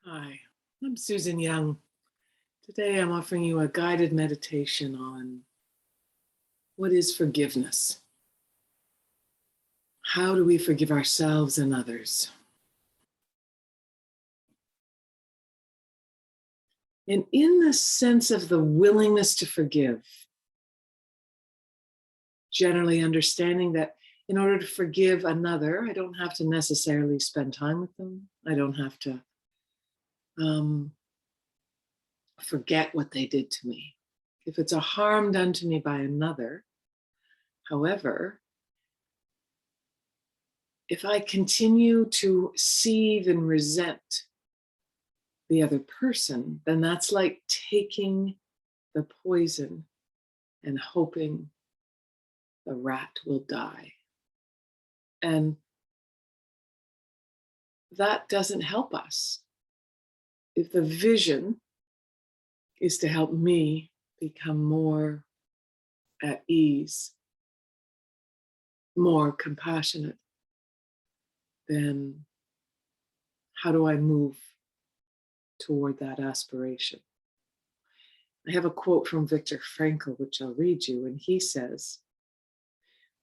Hi, I'm Susan Young. Today I'm offering you a guided meditation on what is forgiveness. How do we forgive ourselves and others? And in the sense of the willingness to forgive, generally understanding that in order to forgive another, I don't have to necessarily spend time with them. I don't have to um, forget what they did to me. If it's a harm done to me by another, however, if I continue to seethe and resent the other person, then that's like taking the poison and hoping the rat will die. And that doesn't help us. If the vision is to help me become more at ease, more compassionate, then how do I move toward that aspiration? I have a quote from Viktor Frankl, which I'll read you, and he says,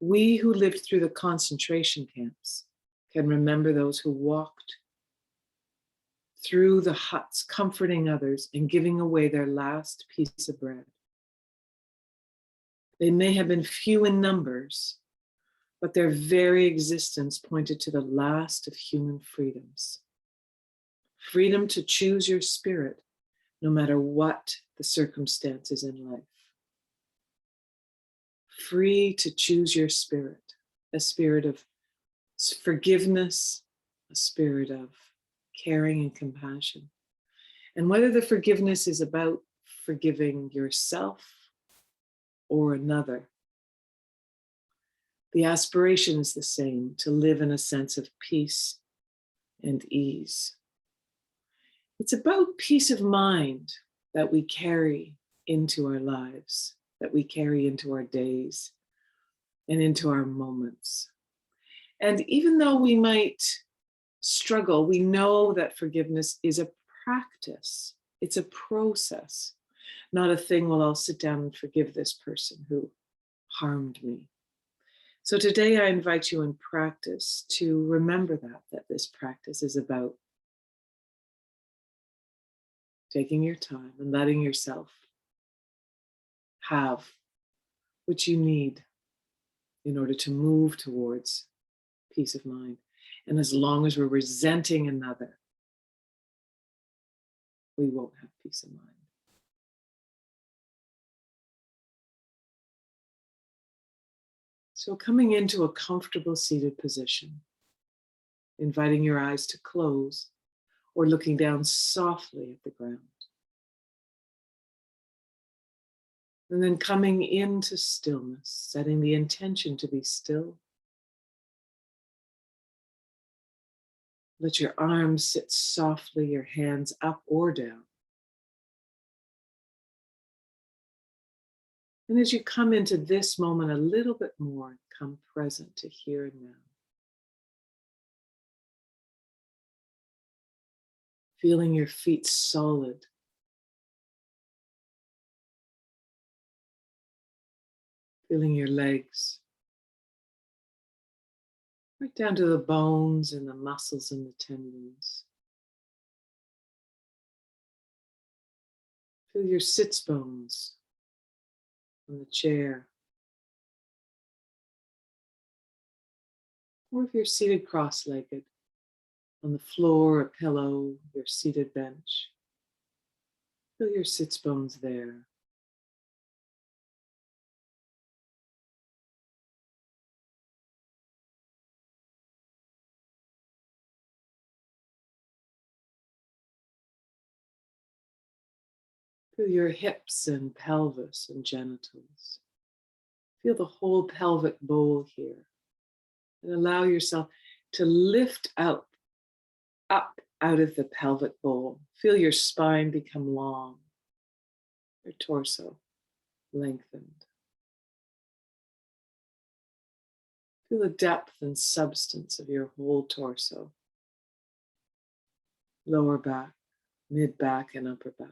"We who lived through the concentration camps can remember those who walked through the huts, comforting others and giving away their last piece of bread. They may have been few in numbers, but their very existence pointed to the last of human freedoms. Freedom to choose your spirit, no matter what the circumstances in life. Free to choose your spirit, a spirit of forgiveness, a spirit of caring and compassion. And whether the forgiveness is about forgiving yourself or another, the aspiration is the same, to live in a sense of peace and ease. It's about peace of mind that we carry into our lives, that we carry into our days and into our moments. And even though we might struggle, we know that forgiveness is a practice. It's a process, not a thing, well, I'll sit down and forgive this person who harmed me. So today I invite you in practice to remember that this practice is about taking your time and letting yourself have what you need in order to move towards peace of mind. And as long as we're resenting another, we won't have peace of mind. So coming into a comfortable seated position, inviting your eyes to close or looking down softly at the ground. And then coming into stillness, setting the intention to be still. Let your arms sit softly, your hands up or down. And as you come into this moment a little bit more, come present to here and now. Feeling your feet solid. Feeling your legs. Right down to the bones and the muscles and the tendons. Feel your sits bones on the chair. Or if you're seated cross-legged on the floor, a pillow, your seated bench, feel your sits bones there. Feel your hips and pelvis and genitals. Feel the whole pelvic bowl here. And allow yourself to lift up out of the pelvic bowl. Feel your spine become long, your torso lengthened. Feel the depth and substance of your whole torso. Lower back, mid back, and upper back.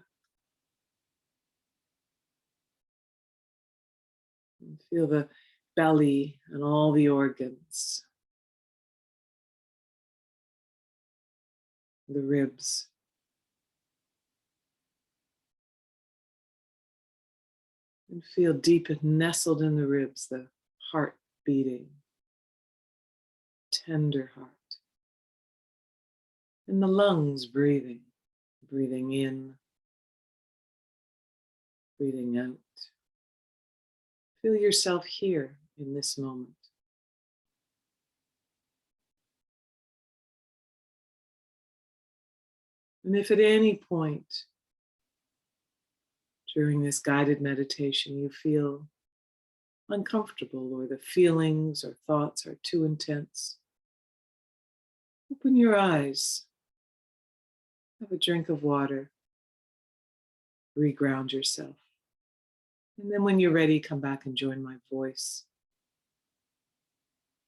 And feel the belly and all the organs, the ribs. And feel deep and nestled in the ribs, the heart beating, tender heart. And the lungs breathing, breathing in, breathing out. Feel yourself here in this moment. And if at any point during this guided meditation you feel uncomfortable or the feelings or thoughts are too intense, open your eyes, have a drink of water, reground yourself. And then when you're ready, come back and join my voice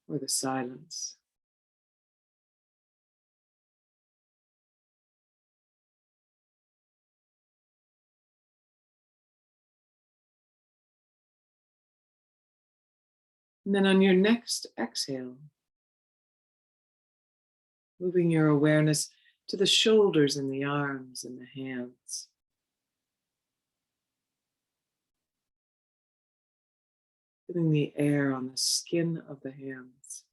or the silence. And then on your next exhale, moving your awareness to the shoulders and the arms and the hands. Feeling the air on the skin of the hands.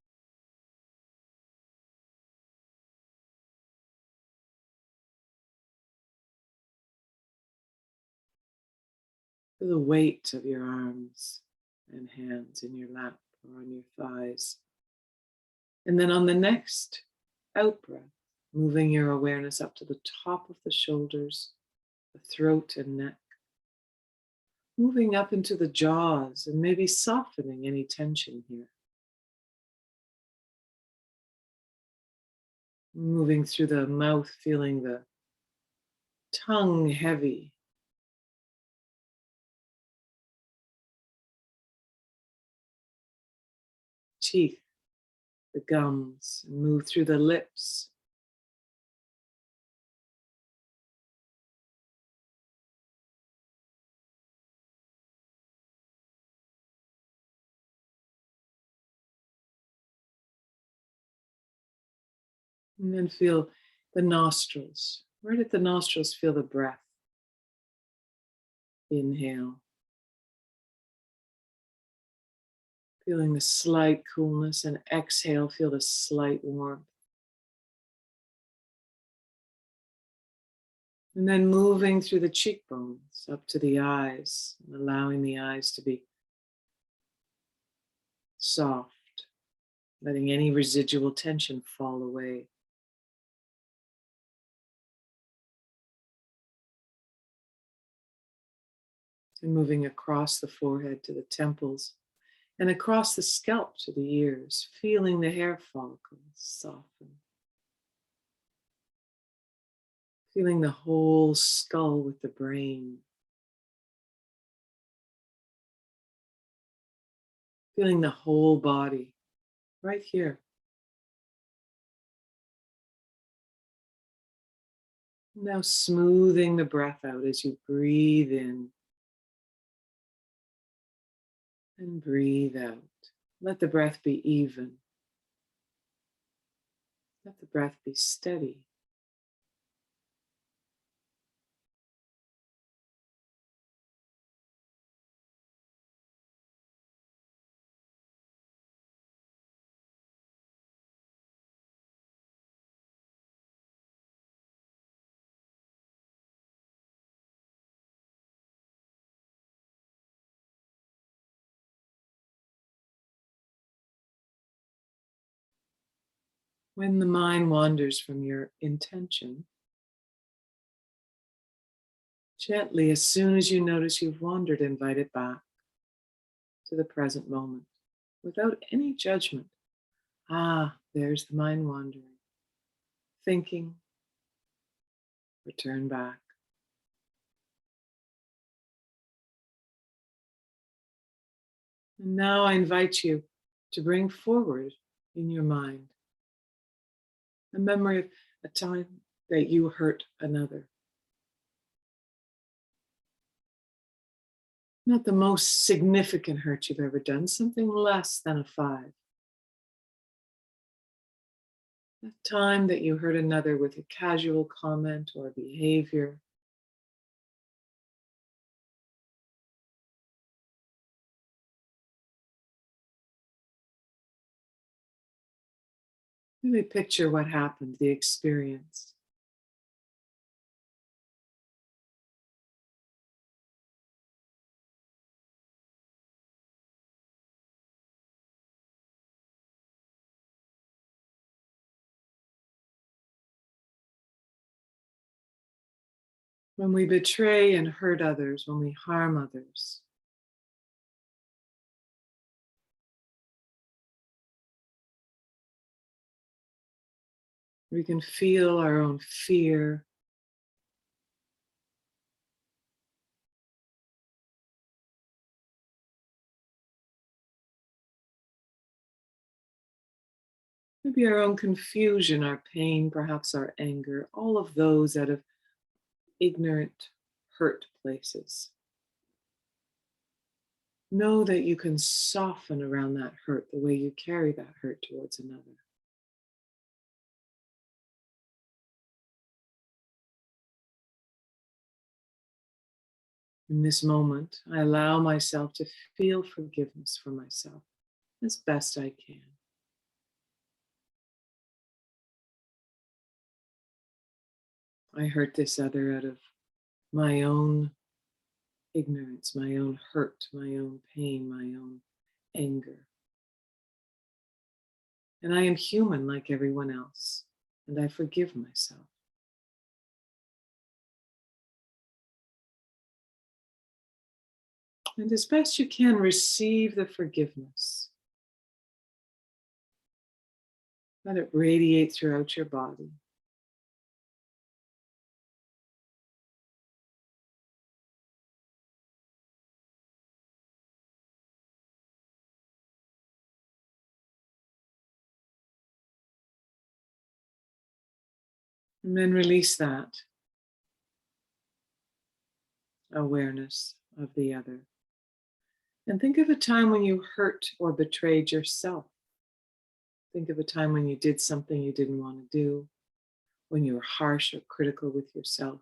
Feel the weight of your arms and hands in your lap or on your thighs. And then on the next out breath, moving your awareness up to the top of the shoulders, the throat and neck. Moving up into the jaws and maybe softening any tension here. Moving through the mouth, feeling the tongue heavy. Teeth, the gums, and move through the lips. And then feel the nostrils. Where did the nostrils feel the breath? Inhale. Feeling the slight coolness, and exhale, feel the slight warmth. And then moving through the cheekbones up to the eyes, and allowing the eyes to be soft, letting any residual tension fall away. And moving across the forehead to the temples and across the scalp to the ears, feeling the hair follicles soften. Feeling the whole skull with the brain. Feeling the whole body right here. Now smoothing the breath out as you breathe in and breathe out. Let the breath be even. Let the breath be steady. When the mind wanders from your intention, gently, as soon as you notice you've wandered, invite it back to the present moment without any judgment. Ah, there's the mind wandering. Thinking, return back. And now I invite you to bring forward in your mind a memory of a time that you hurt another. Not the most significant hurt you've ever done, something less than a 5. The time that you hurt another with a casual comment or behavior. Really picture what happened, the experience. When we betray and hurt others, when we harm others, we can feel our own fear, maybe our own confusion, our pain, perhaps our anger, all of those out of ignorant hurt places. Know that you can soften around that hurt the way you carry that hurt towards another. In this moment, I allow myself to feel forgiveness for myself as best I can. I hurt this other out of my own ignorance, my own hurt, my own pain, my own anger. And I am human like everyone else, and I forgive myself. And as best you can, receive the forgiveness. Let it radiate throughout your body. And then release that awareness of the other. And think of a time when you hurt or betrayed yourself. Think of a time when you did something you didn't want to do, when you were harsh or critical with yourself.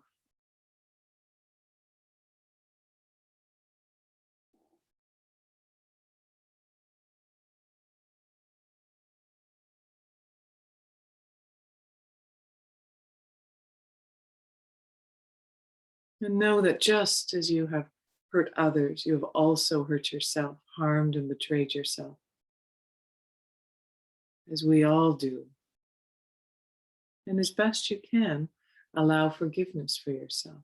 And know that just as you have hurt others, you have also hurt yourself, harmed and betrayed yourself, as we all do. And as best you can, allow forgiveness for yourself.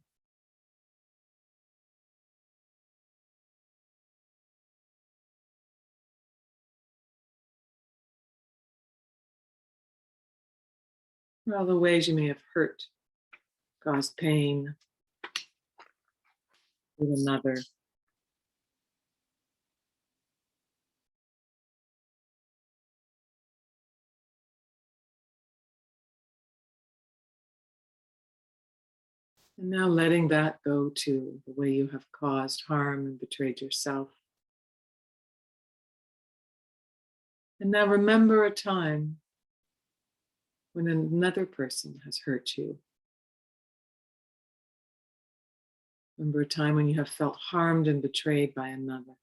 For all the ways you may have hurt, caused pain with another. And now letting that go to the way you have caused harm and betrayed yourself. And now remember a time when another person has hurt you. Remember a time when you have felt harmed and betrayed by another.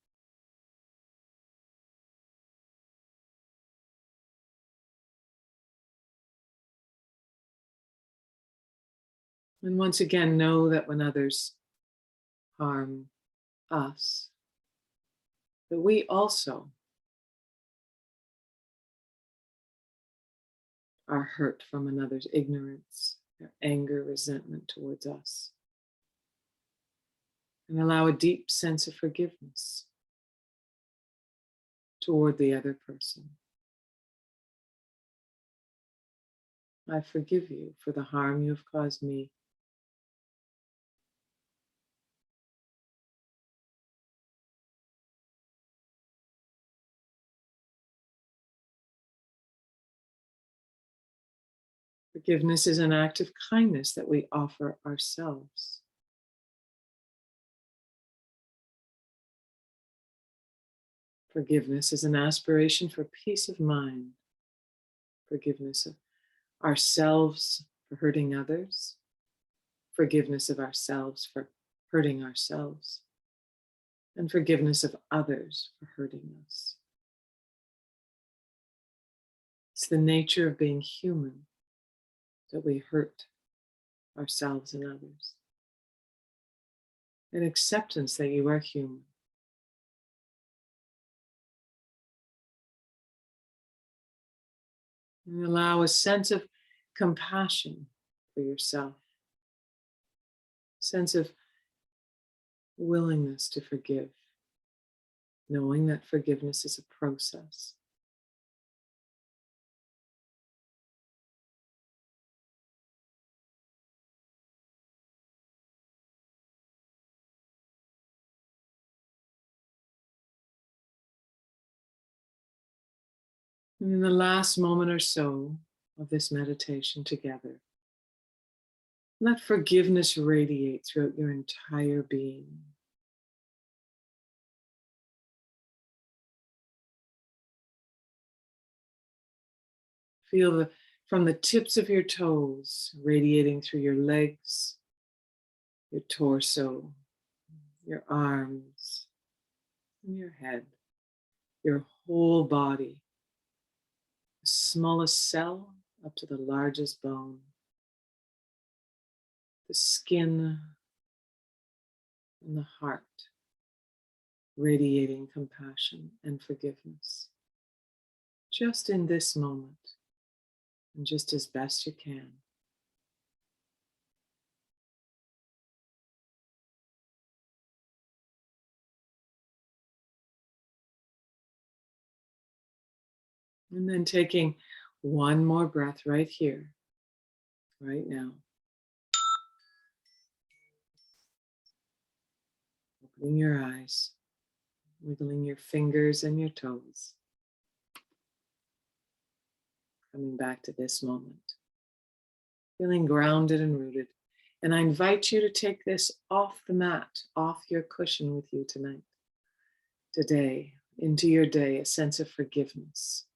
And once again, know that when others harm us, that we also are hurt from another's ignorance, their anger, resentment towards us. And allow a deep sense of forgiveness toward the other person. I forgive you for the harm you have caused me. Forgiveness is an act of kindness that we offer ourselves. Forgiveness is an aspiration for peace of mind, forgiveness of ourselves for hurting others, forgiveness of ourselves for hurting ourselves, and forgiveness of others for hurting us. It's the nature of being human that we hurt ourselves and others. An acceptance that you are human. And allow a sense of compassion for yourself, sense of willingness to forgive, knowing that forgiveness is a process. And in the last moment or so of this meditation together, let forgiveness radiate throughout your entire being. Feel from the tips of your toes radiating through your legs, your torso, your arms, and your head, your whole body, the smallest cell up to the largest bone, the skin and the heart, radiating compassion and forgiveness. Just in this moment, and just as best you can. And then taking one more breath right here, right now. Opening your eyes, wiggling your fingers and your toes. Coming back to this moment. Feeling grounded and rooted. And I invite you to take this off the mat, off your cushion with you tonight. Today, into your day, a sense of forgiveness.